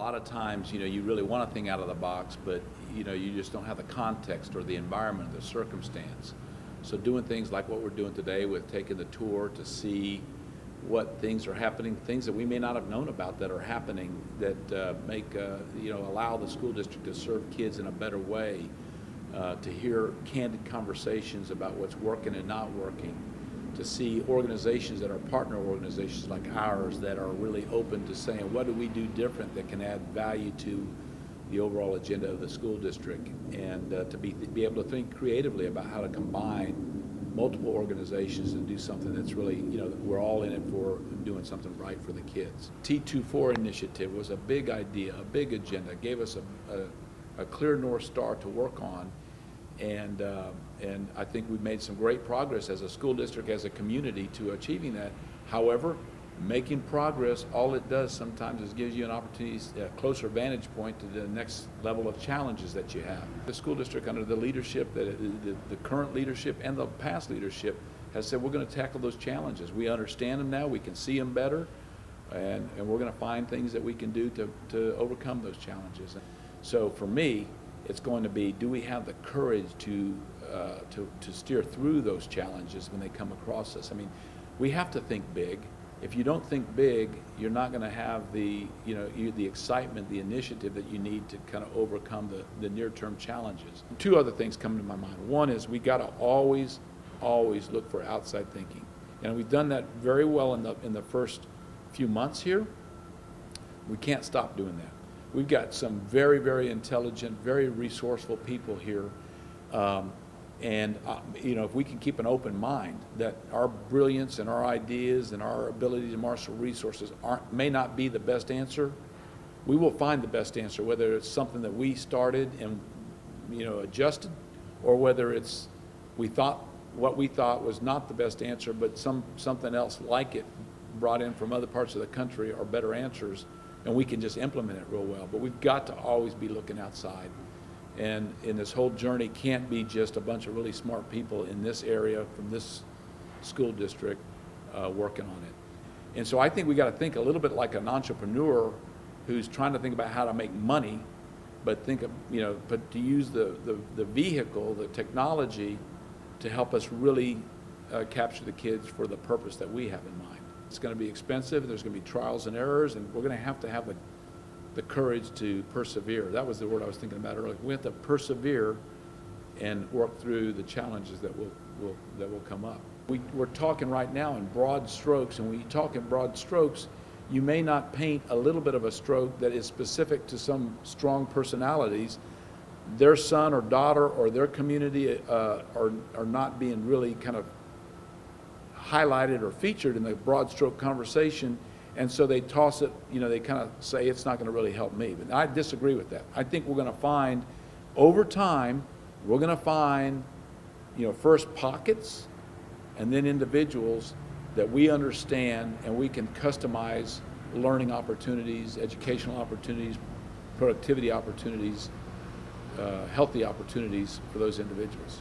lot of times, you really want a thing out of the box, but, you just don't have the context or the environment, the circumstance. So doing things like what we're doing today with taking the tour to see what things are happening, things that we may not have known about that are happening that allow the school district to serve kids in a better way, to hear candid conversations about what's working and not working, to see organizations that are partner organizations like ours that are really open to saying, what do we do different that can add value to the overall agenda of the school district, and to be able to think creatively about how to combine multiple organizations and do something that's really, we're all in it for doing something right for the kids. T24 initiative was a big idea, a big agenda, gave us a clear North Star to work on, and I think we've made some great progress as a school district, as a community, to achieving that. However, making progress, all it does sometimes is gives you an opportunity, a closer vantage point to the next level of challenges that you have. The school district, under the leadership, the current leadership and the past leadership, has said we're going to tackle those challenges. We understand them now, we can see them better, and we're going to find things that we can do to overcome those challenges. So for me, it's going to be, do we have the courage to steer through those challenges when they come across us? I mean, we have to think big. If you don't think big, you're not going to have the excitement, the initiative that you need to kind of overcome the near-term challenges. Two other things come to my mind. One is we got to always look for outside thinking, and we've done that very well in the first few months here. We can't stop doing that. We've got some very, very intelligent, very resourceful people here. If we can keep an open mind that our brilliance and our ideas and our ability to marshal resources may not be the best answer, we will find the best answer, whether it's something that we started and adjusted, or whether it's what we thought was not the best answer, but something else like it brought in from other parts of the country are better answers, and we can just implement it real well. But we've got to always be looking outside. And in this whole journey can't be just a bunch of really smart people in this area from this school district working on it. And so I think we got to think a little bit like an entrepreneur who's trying to think about how to make money, but but to use the vehicle, the technology, to help us really capture the kids for the purpose that we have in mind. It's going to be expensive. There's going to be trials and errors, and we're going to have the courage to persevere. That was the word I was thinking about earlier. We have to persevere and work through the challenges that will come up. We're talking right now in broad strokes, and when you talk in broad strokes, you may not paint a little bit of a stroke that is specific to some strong personalities. Their son or daughter or their community are not being really kind of highlighted or featured in the broad stroke conversation. And so they toss it, they kind of say it's not going to really help me. But I disagree with that. I think we're going to find, over time, we're going to find, first pockets and then individuals that we understand, and we can customize learning opportunities, educational opportunities, productivity opportunities, healthy opportunities for those individuals.